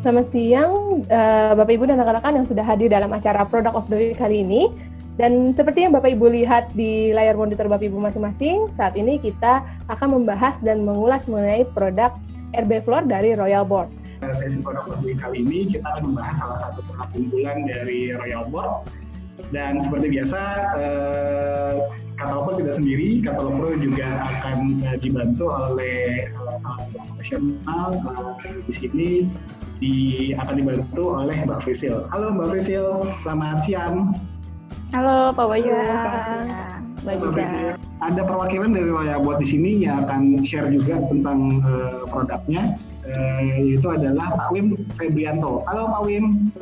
Selamat siang, Bapak Ibu dan rekan-rekan yang sudah hadir dalam acara Product of the Week kali ini. Dan seperti yang Bapak Ibu lihat di layar monitor Bapak Ibu masing-masing, saat ini kita akan membahas dan mengulas mengenai produk RB Floor dari Royal Board. Sesi Product of the Week kali ini kita akan membahas salah satu produk unggulan dari Royal Board. Dan seperti biasa, Katalog Pro tidak sendiri, Katalog Pro juga akan dibantu oleh salah satu profesional di sini. Akan dibantu oleh Mbak Frisil. Halo Mbak Frisil, selamat siang. Halo Pak Bayu. Mbak Frisil. Ada perwakilan dari Royal Board di sini yang akan share juga tentang produknya, yaitu adalah Pak Wim Febrianto. Halo Pak Wim.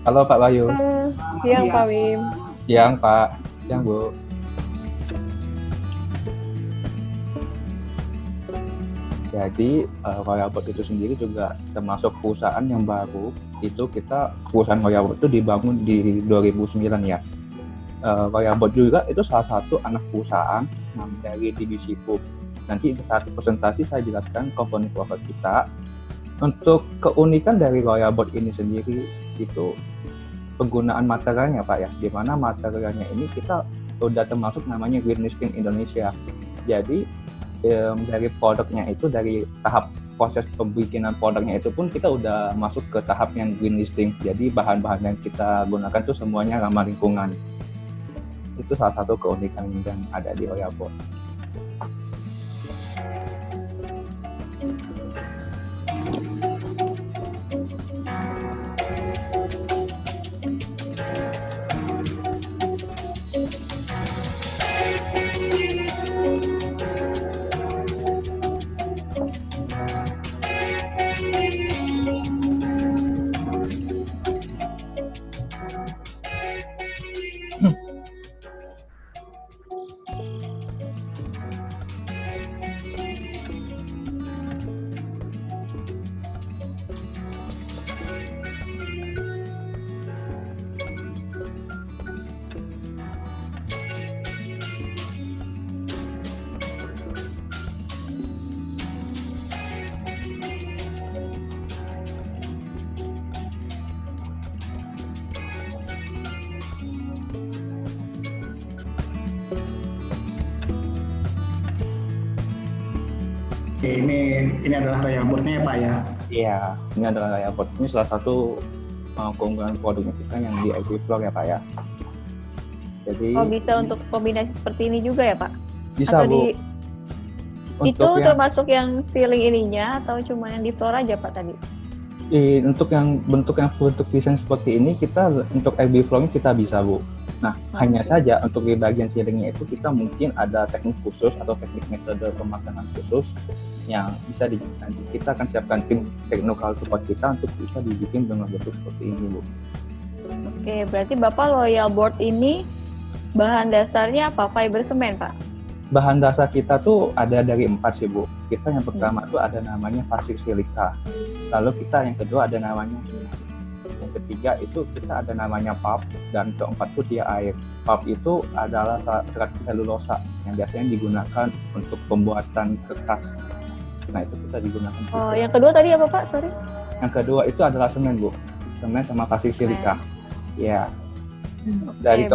Halo Pak Bayu. Siang Pak Wim. Siang Pak. Siang Bu. Jadi Royal Board itu sendiri juga termasuk perusahaan yang baru. Itu perusahaan Royal Board itu dibangun di 2009 ya. Royal Board juga itu salah satu anak perusahaan dari divisi Pub. Nanti di satu presentasi saya jelaskan komponen produk kita. Untuk keunikan dari Royal Board ini sendiri itu penggunaan materialnya Pak ya. Di mana materialnya ini kita sudah termasuk namanya Green Listing Indonesia. Jadi dari produknya itu, dari tahap proses pembikinan produknya itu pun kita udah masuk ke tahap yang green listing. Jadi bahan-bahan yang kita gunakan itu semuanya ramah lingkungan. Itu salah satu keunikan yang ada di Royal Board. Ini adalah Royal Board-nya ya Pak ya? Iya, ini adalah Royal Board. Ini salah satu keunggulan produknya kita yang di RB Floor ya Pak ya. Jadi bisa untuk kombinasi seperti ini juga ya Pak? Bisa atau Bu. Itu termasuk yang ceiling ininya atau cuma yang di floor aja Pak tadi? Untuk bentuk desain seperti ini kita untuk RB Floor kita bisa Bu. Nah, hanya saja untuk di bagian ceilingnya itu kita mungkin ada teknik khusus atau teknik metode pemasangan khusus yang bisa nanti kita akan siapkan tim technical support kita untuk bisa dibikin dengan bentuk seperti ini Bu. Oke, berarti Bapak Royal Board ini bahan dasarnya apa? Fiber semen Pak? Bahan dasar kita tuh ada dari 4 sih Bu. Kita yang pertama tuh ada namanya pasir silika. Lalu kita yang kedua ada namanya, yang ketiga itu kita ada namanya pulp, dan keempat itu dia air. Pulp itu adalah serat selulosa yang biasanya digunakan untuk pembuatan kertas. Nah itu kita digunakan. Oh, yang kedua tadi apa Pak? Sorry. Yang kedua itu adalah semen Bu. Semen sama pasir silika. Ya. Dari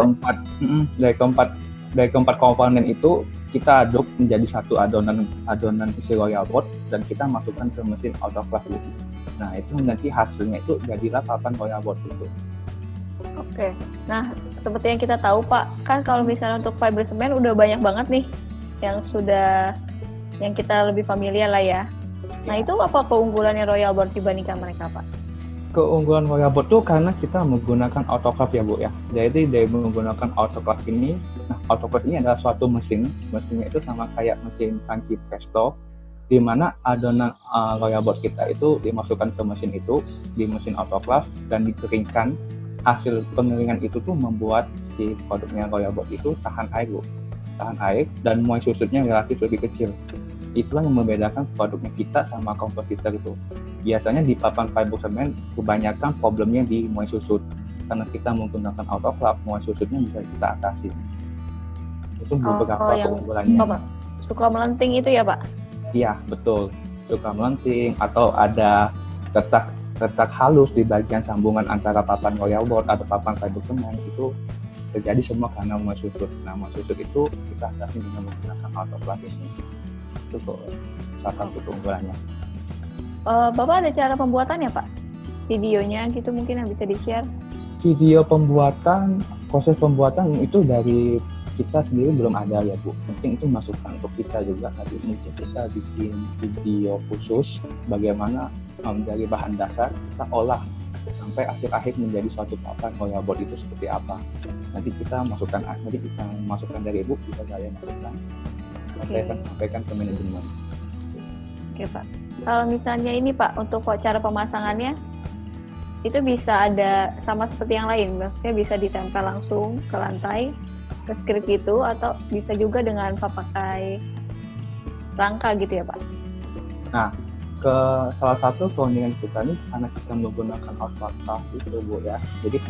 keempat komponen itu kita aduk menjadi satu adonan isi Royal Board dan kita masukkan ke mesin autoclave. Nah itu nanti hasilnya itu jadilah papan Royal Board itu. Oke. Nah seperti yang kita tahu Pak, kan kalau misalnya untuk fiber semen udah banyak banget nih yang kita lebih familiar lah ya. Nah itu apa keunggulannya Royal Board dibandingkan mereka Pak? Keunggulan Royal Board tuh karena kita menggunakan autoclave ya Bu ya. Jadi dari menggunakan autoclave ini, nah autoclave ini adalah suatu mesinnya itu sama kayak mesin panci presto, di mana adonan Royal Board kita itu dimasukkan ke mesin itu, di mesin autoclave dan dikeringkan. Hasil pengeringan itu tuh membuat si produknya Royal Board itu tahan air Bu. Tahan air dan moist susutnya relatif lebih kecil. Itulah yang membedakan produknya kita sama kompetitor itu. Biasanya di papan fiber semen kebanyakan problemnya di moist susut. Karena kita menggunakan autoclave, moist susutnya bisa kita atasi. Itu beberapa keunggulannya. Suka melenting itu ya Pak? Iya betul, suka melenting atau ada retak halus di bagian sambungan antara papan royal board atau papan fiber semen itu terjadi semua karena mulai susut. Nah, mulai susut itu kita atasi dengan menggunakan autoclave ini. Itu salah satu keunggulannya. Bapak ada cara pembuatannya, Pak? Videonya gitu mungkin yang bisa di-share? Video pembuatan, proses pembuatan itu dari kita sendiri belum ada ya Bu. Mungkin itu masukan untuk kita juga. Nanti mungkin kita bikin video khusus bagaimana dari bahan dasar kita olah sampai akhir-akhir menjadi suatu papan royal board itu seperti apa. Nanti kita masukkan dari Ibu, bisa saya masukkan. Saya akan sampaikan ke manajemen. Oke Pak. Kalau misalnya ini Pak, untuk cara pemasangannya itu bisa ada sama seperti yang lain, maksudnya bisa ditempel langsung ke lantai, ke strip gitu, atau bisa juga dengan pakai rangka gitu ya Pak? Nah, ke salah satu keunikan kita ini karena kita menggunakan autoclave itu Bu ya. Jadi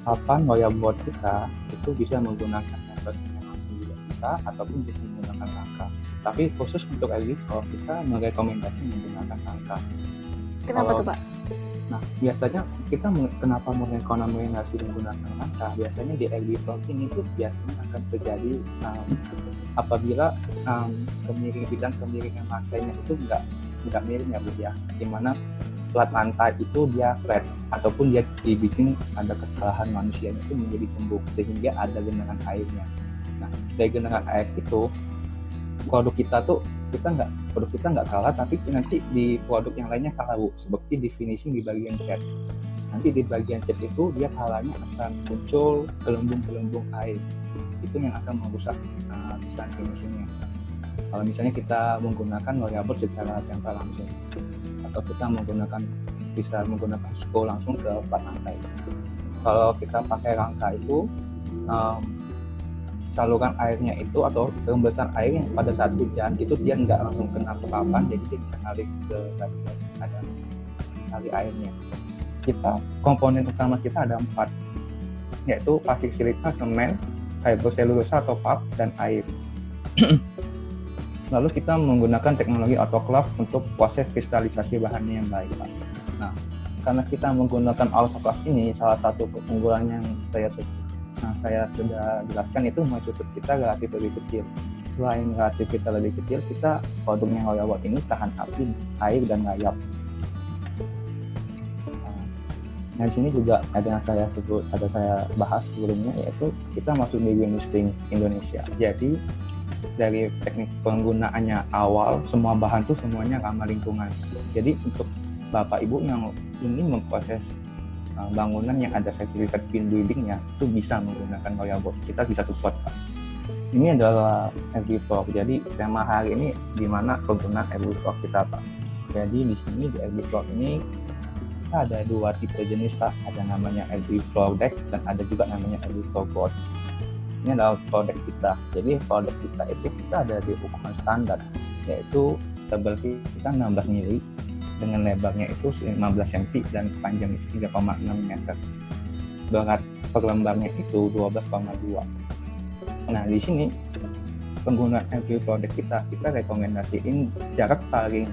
papan royal board kita itu bisa menggunakan langsung juga bisa, ataupun bisa menggunakan rangka. Tapi khusus untuk LV4 kita merekomendasi menggunakan rangka. Kenapa tuh Pak? Nah, biasanya kita kenapa merekomendasi menggunakan rangka? Biasanya di LV4 ini tuh biasanya akan terjadi apabila kemiringan lantainya itu nggak miring ya Bu ya. Dimana plat lantai itu dia flat ataupun dia dibikin ada kesalahan manusianya itu menjadi tembok sehingga ada genangan airnya. Nah, dari genangan air itu produk kita nggak kalah, tapi nanti di produk yang lainnya kalah Bu, seperti di finishing di bagian cat. Nanti di bagian cat itu dia kalahnya akan muncul gelembung-gelembung air, itu yang akan merusak desain finishingnya. Kalau misalnya kita menggunakan royal board secara tempel langsung, atau kita bisa menggunakan screw langsung ke plat lantai. Kalau kita pakai rangka itu saluran airnya itu atau rembesan air yang pada saat hujan itu dia nggak langsung kena ke papan, jadi dia bisa ngalir ke ada kali airnya. Komponen utama kita ada 4, yaitu plastik silika, semen, fiber selulosa atau pulp, dan air. Lalu kita menggunakan teknologi autoclave untuk proses kristalisasi bahannya yang baik Pak. Nah, karena kita menggunakan autoclave ini, salah satu keunggulan yang saya sudah jelaskan itu susut kita relatif lebih kecil. Selain relatif kita lebih kecil, kita produknya royal board ini tahan api, air, dan rayap. Nah, di sini juga ada yang saya bahas sebelumnya, yaitu kita masuk di green listing Indonesia. Jadi dari teknik penggunaannya awal, semua bahan tuh semuanya ramah lingkungan. Jadi untuk Bapak Ibu yang ingin memproses bangunan yang ada sertifikat green building-nya itu bisa menggunakan royal board. Kita bisa support Pak. Ini adalah LV4. Jadi tema hari ini di mana penggunaan LV4 kita Pak. Jadi di sini di LV4 ini kita ada 2 tipe jenis Pak. Ada namanya LV4 deck dan ada juga namanya LV4 board. Ini adalah produk kita. Jadi produk kita itu kita ada di ukuran standar, yaitu tebal kita 16 mili dengan lebarnya itu 15 cm dan panjang itu 3,6 meter. Berat per lembarnya itu 12,2. Nah, di sini penggunaan LV produk kita rekomendasiin jarak paling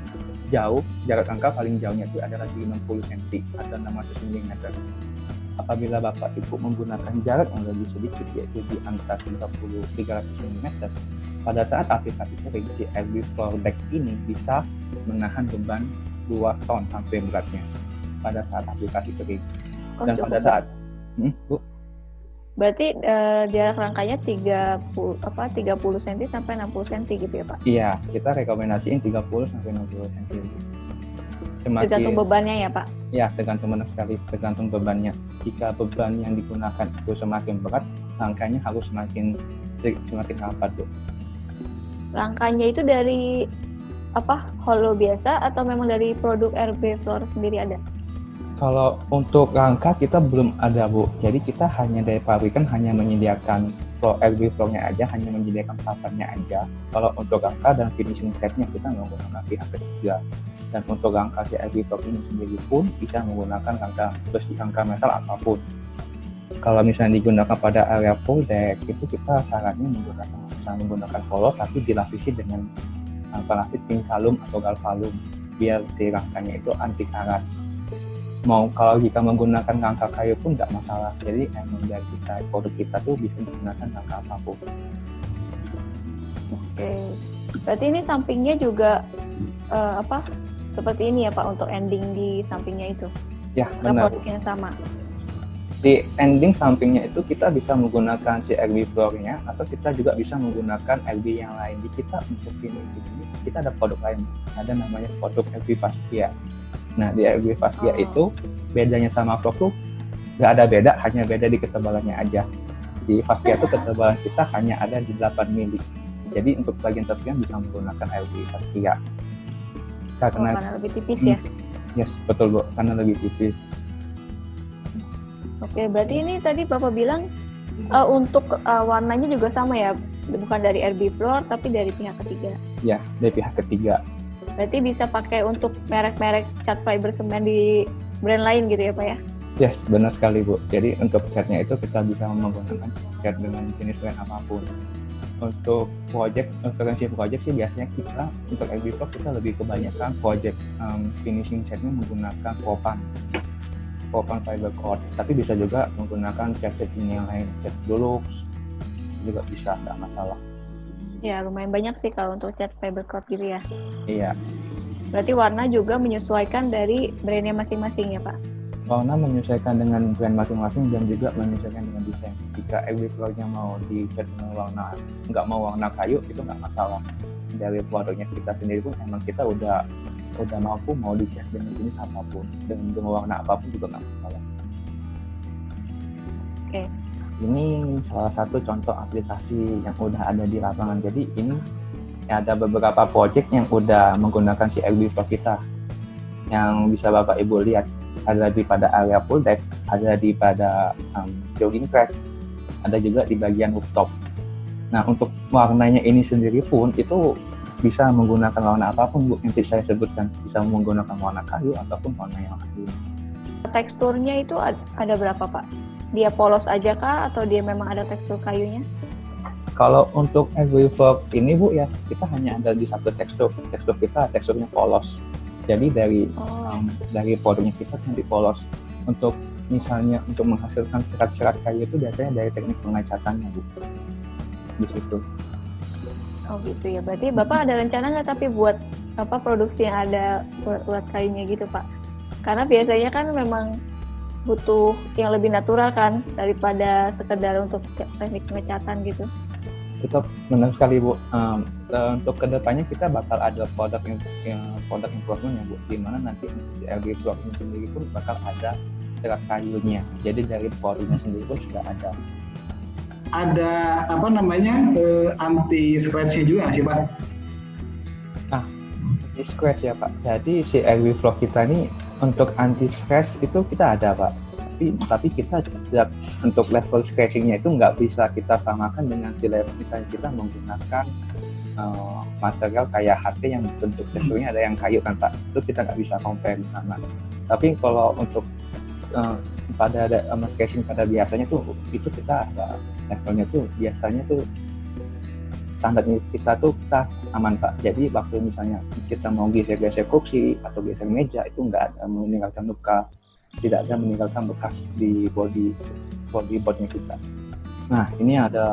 jauh, jarak angka paling jauhnya itu adalah di 60 cm atau 600 mm. Apabila Bapak Ibu menggunakan jarak yang lebih sedikit, yaitu di angka 300 mm, pada saat aplikasi kering, si LV produk ini bisa menahan beban 2 ton sampai beratnya pada saat aplikasi kering. Dan pada saat Bu? Berarti jarak rangkanya 30 cm sampai 60 cm gitu ya Pak? Iya, kita rekomendasiin 30 sampai 60 cm. Tergantung bebannya ya Pak? Ya, tergantung bebannya. Jika beban yang digunakan itu semakin berat, rangkanya harus semakin rapat tuh. Rangkanya itu dari hollow biasa atau memang dari produk RB Floor sendiri ada? Kalau untuk rangka kita belum ada Bu, jadi kita hanya dari pabrikan hanya menyediakan RB Floor-nya aja, hanya menyediakan papannya aja. Kalau untuk rangka dan finishing set-nya kita menggunakan pihak ketiga. Dan untuk rangka si RB Floor ini sendiri pun bisa menggunakan rangka besi, rangka metal apapun. Kalau misalnya digunakan pada area full deck itu kita sarannya menggunakan polos tapi dilapisi dengan plastik tingkalum atau galvalum. biar si rangkanya itu anti karat. Mau kalau jika menggunakan rangka kayu pun nggak masalah. Jadi emang dari produk kita tuh bisa menggunakan rangka apapun. Oke. Berarti ini sampingnya juga seperti ini ya Pak untuk ending di sampingnya itu. Ya, Karena benar. produknya sama. Di ending sampingnya itu kita bisa menggunakan si RB floor-nya atau kita juga bisa menggunakan RB yang lain. Di kita untuk ini kita ada produk lain, ada namanya produk RB Fascia. Nah, di RB Fascia itu bedanya sama floor tuh nggak ada beda, hanya beda di ketebalannya aja. Di Fascia itu ketebalan kita hanya ada di 8 mili. Jadi untuk bagian tersebut bisa menggunakan RB Fascia. Karena lebih tipis ya. Yes, betul Bu, karena lebih tipis. Oke, berarti ini tadi Bapak bilang untuk warnanya juga sama ya, bukan dari RB Floor tapi dari pihak ketiga. Ya, dari pihak ketiga. Berarti bisa pakai untuk merek-merek cat fiber semen di brand lain gitu ya Pak ya? Yes, benar sekali Bu. Jadi untuk catnya itu kita bisa menggunakan cat dengan jenis brand apapun. Untuk referensi project sih biasanya kita untuk RB Floor kita lebih kebanyakan project finishing catnya menggunakan Propan fiber coat, tapi bisa juga menggunakan cat yang lain, cat Dulux juga bisa, nggak masalah. Ya lumayan banyak sih kalau untuk cat fiber coat gitu ya. Iya. Berarti warna juga menyesuaikan dari brandnya masing-masing ya Pak? Warna menyesuaikan dengan brand masing-masing dan juga menyesuaikan dengan desain. Jika RB Floor-nya mau dicat dengan warna, nggak mau warna kayu, itu nggak masalah. Dari produknya kita sendiri pun emang kita udah mampu mau dicat dengan jenis apapun, dengan warna apapun juga nggak masalah. Oke. Ini salah satu contoh aplikasi yang udah ada di lapangan. Jadi ini ada beberapa project yang udah menggunakan si RB Floor kita, yang bisa Bapak Ibu lihat. Ada di pada area full deck, ada di pada jogging track, ada juga di bagian rooftop. Nah, untuk warnanya ini sendiri pun itu bisa menggunakan warna apapun Bu, yang saya sebutkan. Bisa menggunakan warna kayu ataupun warna yang lain. Teksturnya itu ada berapa Pak? Dia polos aja kah atau dia memang ada tekstur kayunya? Kalau untuk RB Floor ini Bu ya, kita hanya ada di satu tekstur kita teksturnya polos. Jadi dari produknya kita nanti polos. Untuk misalnya untuk menghasilkan serat-serat kayu itu biasanya dari teknik pengecatannya Bu. Di situ. Oh gitu ya. Berarti Bapak ada rencana nggak tapi buat produksi yang ada urat kayunya gitu Pak? Karena biasanya kan memang butuh yang lebih natural kan daripada sekedar untuk teknik pengecatan gitu. Tetap benar sekali Bu. Untuk kedepannya kita bakal ada produk improvement ya Bu, di mana nanti di RB Floor ini sendiri pun bakal ada serat kayunya. Jadi dari produknya sendiri pun sudah ada. Ada anti scratch-nya juga nggak sih Pak? Anti scratch ya Pak. Jadi si RB Floor kita ini untuk anti scratch itu kita ada Pak. Tapi kita tidak, untuk level scratching-nya itu nggak bisa kita samakan dengan si level misalnya kita menggunakan material kayak HT yang bentuk teksturnya ada yang kayu kan Pak, itu kita nggak bisa compare sama. Tapi kalau untuk pada scratching pada biasanya tuh itu kita ada levelnya tuh biasanya tuh standarnya kita aman Pak. Jadi waktu misalnya kita mau geser-geser kursi atau geser meja itu nggak ada meninggalkan luka, tidak ada meninggalkan bekas di bodyboardnya kita. Nah, ini ada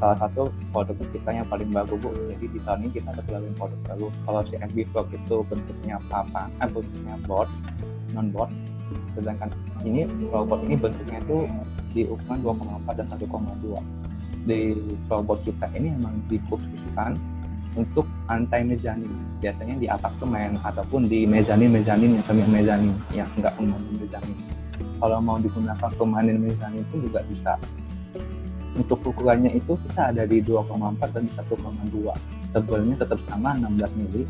salah satu produk kita yang paling baru Bu. Jadi di tahun ini kita ada keluarin produk baru. Kalau si RB Floor itu bentuknya bentuknya board, non board. Sedangkan ini floorboard ini bentuknya itu di ukuran 2,4 dan 1,2. Di floorboard kita ini memang dikhususkan untuk anti mezanin. Biasanya di apartemen ataupun di mezanin yang semi mezanin, yang enggak memandang mezanin. Kalau mau digunakan pemanin mezanin itu juga bisa. Untuk ukurannya itu kita ada di 2,4 dan 1,2. Tebalnya tetap sama 16 mili.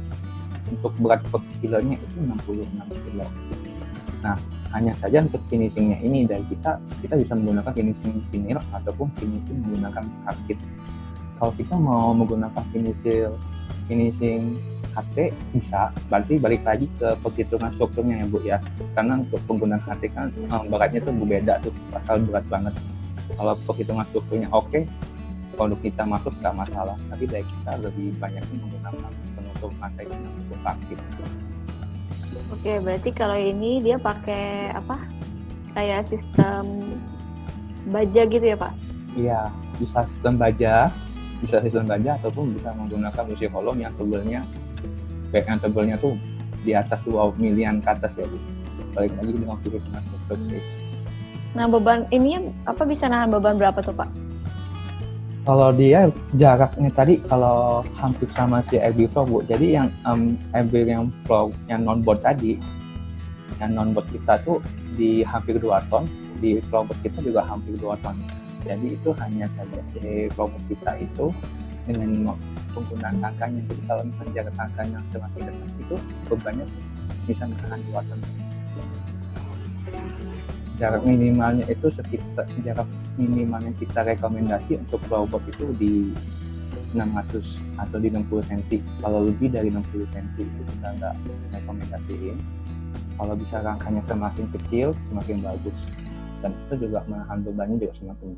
Untuk berat per kilonya itu 66 kilo. Nah, hanya saja untuk finishingnya ini dari kita bisa menggunakan finishing vinyl ataupun finishing menggunakan parkit. Kalau kita mau menggunakan finishing HT bisa, berarti balik lagi ke perhitungan strukturnya ya Bu ya. Karena untuk penggunaan HT kan beratnya tuh berbeda tuh, bakal berat banget. Kalau perhitungan strukturnya oke, produk kita masuk nggak masalah. Tapi dari kita lebih banyak menggunakan penutup lantai ataupun parkit. Oke, berarti kalau ini dia pakai apa? Kayak sistem baja gitu ya, Pak? Iya, bisa sistem baja ataupun bisa menggunakan besi kolom yang tebelnya tuh di atas 2 milian ke atas ya Bu. Balik lagi dengan virus konstruksi. Nah, beban ininya apa bisa nahan beban berapa tuh, Pak? Kalau dia jaraknya tadi kalau hampir sama si Airbag Pro Bu. Jadi yang Airbag yang Pro yang non-board tadi, yang non-board kita tuh di hampir 2 ton, di robot kita juga hampir 2 ton. Jadi itu hanya saja di robot kita itu dengan penggunaan rangkanya. Jadi kalau misalnya jarak rangkanya semakin dekat itu bebannya bisa menahan 2 ton. Jarak minimalnya itu sekitar jarak minimalnya kita rekomendasi untuk robot itu di 600 atau di 60 cm. Kalau lebih dari 60 cm itu kita nggak rekomendasiin. Kalau bisa rangkanya semakin kecil semakin bagus, dan itu juga menahan bebannya juga semakin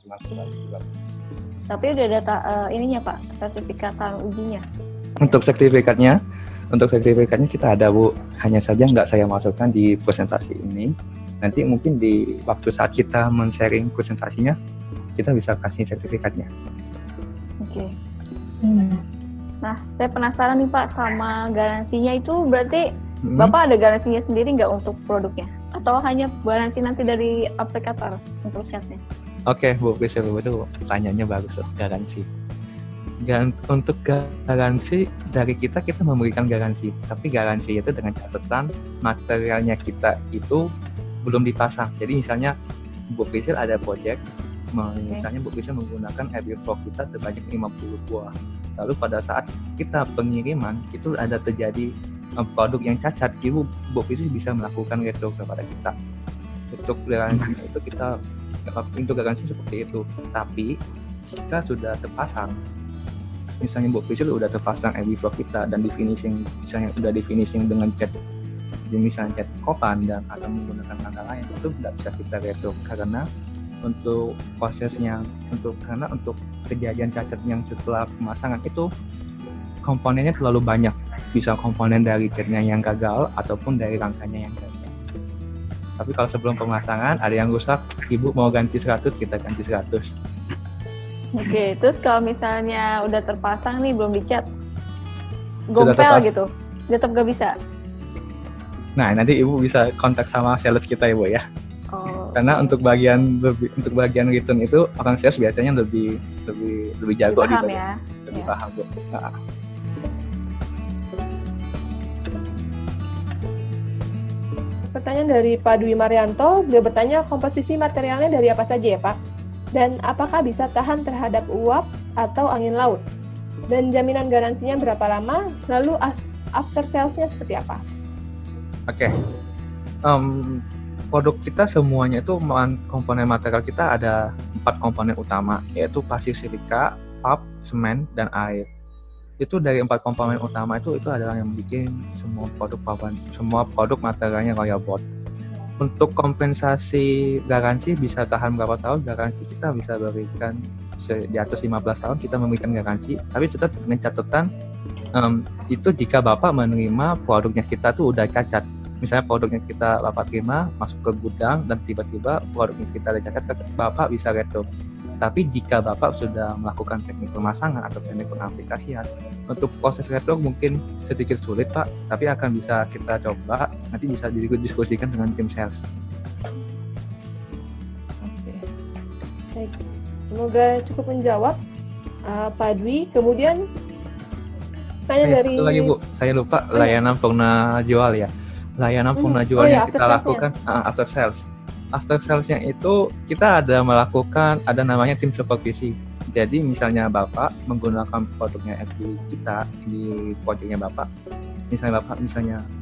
bagus juga. Tapi udah ada ininya Pak, sertifikat ujinya. Untuk sertifikatnya kita ada Bu. Hanya saja nggak saya masukkan di presentasi ini. Nanti mungkin di waktu saat kita men-sharing presentasinya, kita bisa kasih sertifikatnya. Oke. Nah, saya penasaran nih Pak sama garansinya itu berarti Bapak ada garansinya sendiri nggak untuk produknya? Atau hanya garansi nanti dari aplikator untuk catnya? Oke, Bu Priscil, itu pertanyaannya bagus, garansi. Untuk garansi dari kita memberikan garansi, tapi garansi itu dengan catatan materialnya kita itu belum dipasang. Jadi misalnya Bu Priscil ada project, misalnya Bu Priscil menggunakan Airbag Pro kita sebanyak 50 buah. Lalu pada saat kita pengiriman itu ada terjadi produk yang cacat, Bu Priscil bisa melakukan retro kepada kita. Untuk garansi itu untuk garansi seperti itu. Tapi jika sudah terpasang, misalnya Bu Priscil sudah terpasang Airbag Pro kita dan di finishing, misalnya sudah di finishing dengan cat, misalnya cat kopan dan atau menggunakan rangka lain, itu tidak bisa kita retro karena untuk prosesnya untuk kejadian cacat yang setelah pemasangan itu komponennya terlalu banyak, bisa komponen dari catnya yang gagal ataupun dari rangkanya yang gagal. Tapi kalau sebelum pemasangan ada yang rusak, Ibu mau ganti 100, kita ganti 100. Oke, terus kalau misalnya udah terpasang nih belum dicat, gompel gitu, tetap gak bisa? Nah, nanti Ibu bisa kontak sama sales kita Ibu ya. Oh. Karena untuk bagian return itu orang sales biasanya lebih jago paham gitu. Ya. Lebih ya. paham Bu. Nah. Pertanyaan dari Pak Dwi Marianto, dia bertanya komposisi materialnya dari apa saja ya Pak? Dan apakah bisa tahan terhadap uap atau angin laut? Dan jaminan garansinya berapa lama? Lalu after sales-nya seperti apa? Oke. Produk kita semuanya itu komponen material kita ada 4 komponen utama, yaitu pasir silika, pulp, semen, dan air. Itu dari 4 komponen utama itu adalah yang bikin semua produk materialnya Royal Board. Untuk kompensasi garansi bisa tahan berapa tahun, garansi kita bisa berikan di atas 15 tahun kita memberikan garansi, tapi tetap dengan catatan itu jika Bapak menerima produknya kita tuh udah cacat. Misalnya produknya kita Bapak terima masuk ke gudang dan tiba-tiba produknya kita ada cacat, Bapak bisa retro. Tapi jika Bapak sudah melakukan teknik pemasangan atau teknik pengaplikasian, untuk proses retro mungkin sedikit sulit Pak, tapi akan bisa kita coba, nanti bisa didiskusikan dengan tim sales. Oke. Baik. Semoga cukup menjawab Pak Dwi. Kemudian tanya dari satu lagi Bu, saya lupa layanan pengguna jual ya. Layanan pengguna jual yang kita lakukan after sales. After sales-nya itu kita ada namanya tim supervisi. Jadi misalnya Bapak menggunakan produknya FB kita di projectnya Bapak, misalnya Bapak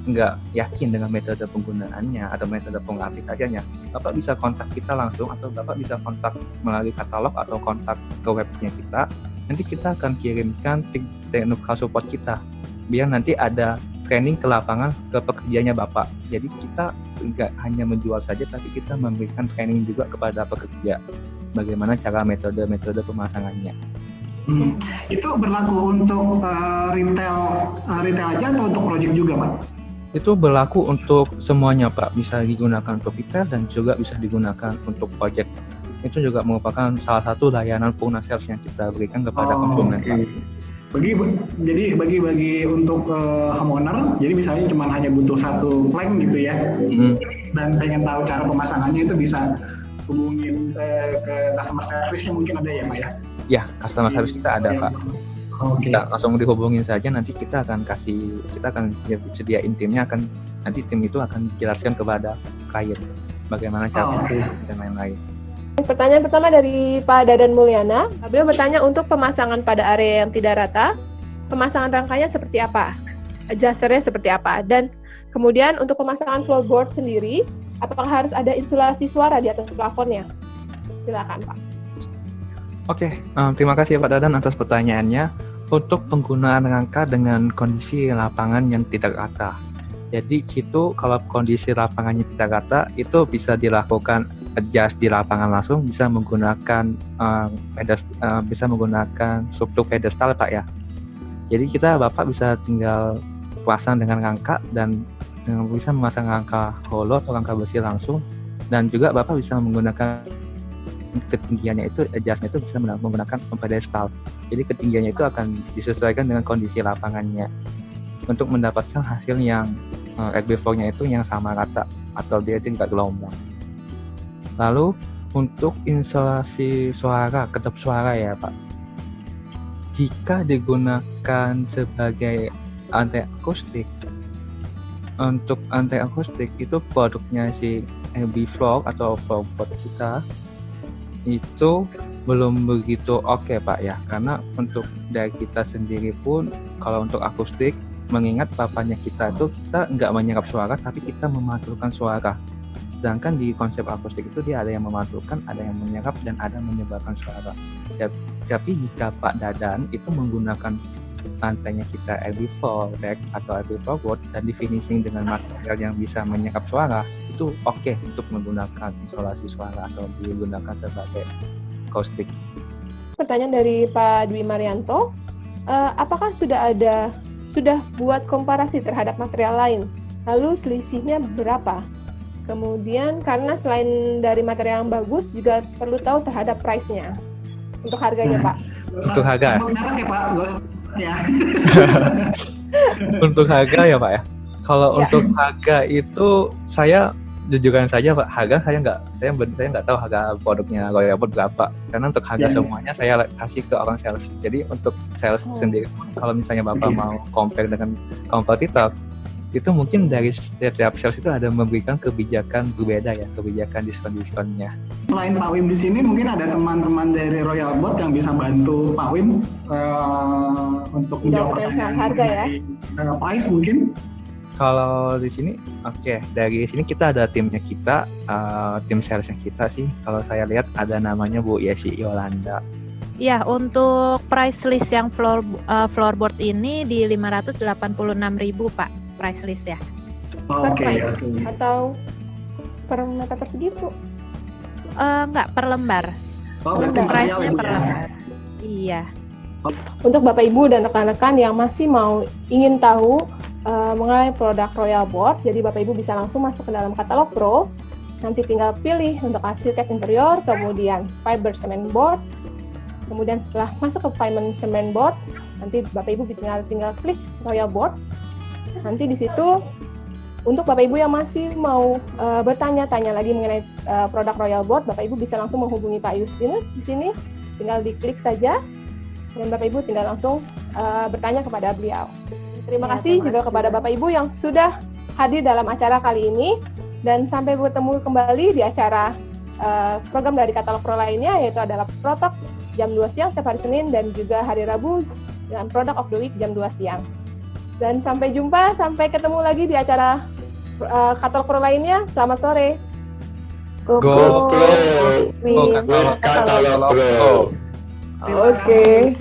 nggak yakin dengan metode penggunaannya atau metode pengaplikasiannya, Bapak bisa kontak kita langsung atau Bapak bisa kontak melalui katalog atau kontak ke webnya kita. Nanti kita akan kirimkan technical support kita, biar nanti ada training ke lapangan ke pekerjanya Bapak. Jadi kita nggak hanya menjual saja, tapi kita memberikan training juga kepada pekerja. Bagaimana cara metode pemasangannya. Itu berlaku untuk retail aja atau untuk project juga, Pak? Itu berlaku untuk semuanya Pak, bisa digunakan untuk retail dan juga bisa digunakan untuk project. Itu juga merupakan salah satu layanan pengguna sales yang kita berikan kepada konsumen Pak. Jadi bagi untuk homeowner, jadi misalnya cuma hanya butuh satu plank gitu ya, dan pengen tahu cara pemasangannya itu bisa hubungin ke customer service-nya mungkin ada ya Pak ya? Ya, customer service kita ada Pak. Kita langsung dihubungin saja, nanti kita akan sediain timnya, nanti tim itu akan jelaskan kepada klien bagaimana cara dan lain-lain. Pertanyaan pertama dari Pak Dadan Mulyana. Beliau bertanya untuk pemasangan pada area yang tidak rata, pemasangan rangkanya seperti apa? Adjusternya seperti apa? Dan kemudian untuk pemasangan floorboard sendiri, apakah harus ada insulasi suara di atas plafonnya? Silakan Pak. Oke, terima kasih Pak Dadan atas pertanyaannya. Untuk penggunaan rangka dengan kondisi lapangan yang tidak rata. Jadi itu kalau kondisi lapangannya tidak rata, itu bisa dilakukan adjust di lapangan langsung, bisa menggunakan bisa menggunakan struktur pedestal Pak ya. Jadi Bapak bisa tinggal pasang dengan rangka dan bisa memasang rangka hollow atau rangka besi langsung, dan juga Bapak bisa menggunakan ketinggiannya itu, adjustnya itu bisa menggunakan pedestal. Jadi ketinggiannya itu akan disesuaikan dengan kondisi lapangannya untuk mendapatkan hasil yang RB4-nya itu yang sama rata atau dia tidak gelombang. Lalu untuk insulasi suara, kedap suara ya Pak, jika digunakan sebagai anti akustik, untuk anti akustik itu produknya si RB4 atau floorboard kita itu belum begitu oke Pak ya, karena untuk dari kita sendiri pun kalau untuk akustik, mengingat papannya kita nggak menyerap suara tapi kita memantulkan suara, sedangkan di konsep akustik itu dia ada yang memantulkan, ada yang menyerap, dan ada yang menyebarkan suara. Tapi jika Pak Dadan itu menggunakan lantainya kita RB4 rack atau RB4 board dan di finishing dengan material yang bisa menyerap suara, itu oke untuk menggunakan isolasi suara atau digunakan sebagai akustik. Pertanyaan dari Pak Dwi Marianto, apakah sudah buat komparasi terhadap material lain? Lalu selisihnya berapa? Kemudian karena selain dari material yang bagus, juga perlu tahu terhadap price-nya. Untuk harganya Pak. Untuk harga? Ya Pak, ya. Untuk harga ya Pak ya. Kalau untuk harga itu saya jujuran saja Pak, harga saya nggak tahu harga produknya Royalboard berapa, karena untuk harga semuanya saya kasih ke orang sales. Jadi untuk sales sendiri, kalau misalnya Bapak mau compare dengan kompetitor, itu mungkin dari setiap sales itu ada memberikan kebijakan berbeda ya, kebijakan diskon-diskonnya. Selain Pak Wim di sini, mungkin ada teman-teman dari Royalboard yang bisa bantu Pak Wim untuk menjawab pertanyaan harga ya. Price mungkin. Kalau di sini, dari sini kita ada timnya kita, tim salesnya kita sih. Kalau saya lihat ada namanya Bu Yesi Yolanda. Ya, untuk price list yang floorboard ini di 586.000 Pak, price list ya. Oke. Atau per meter persegi Bu? Enggak, per lembar. Berarti price-nya per ya. lembar. Iya. Untuk Bapak Ibu dan rekan-rekan yang masih ingin tahu mengenai produk Royalboard, jadi Bapak Ibu bisa langsung masuk ke dalam katalog Pro. Nanti tinggal pilih untuk arsitek interior, kemudian fiber cement board. Kemudian setelah masuk ke fiber cement board, nanti Bapak Ibu tinggal klik Royalboard. Nanti di situ untuk Bapak Ibu yang masih mau bertanya-tanya lagi mengenai produk Royalboard, Bapak Ibu bisa langsung menghubungi Pak Justinus di sini. Tinggal diklik saja dan Bapak Ibu tinggal langsung bertanya kepada beliau. Terima kasih juga kepada Bapak Ibu yang sudah hadir dalam acara kali ini, dan sampai bertemu kembali di acara program dari katalog Pro lainnya, yaitu adalah Protalk jam 2 siang setiap hari Senin dan juga hari Rabu dengan Product of the Week jam 2 siang. Dan sampai jumpa, sampai ketemu lagi di acara katalog Pro lainnya. Selamat sore. Go Pro. Katalog Pro. Oke.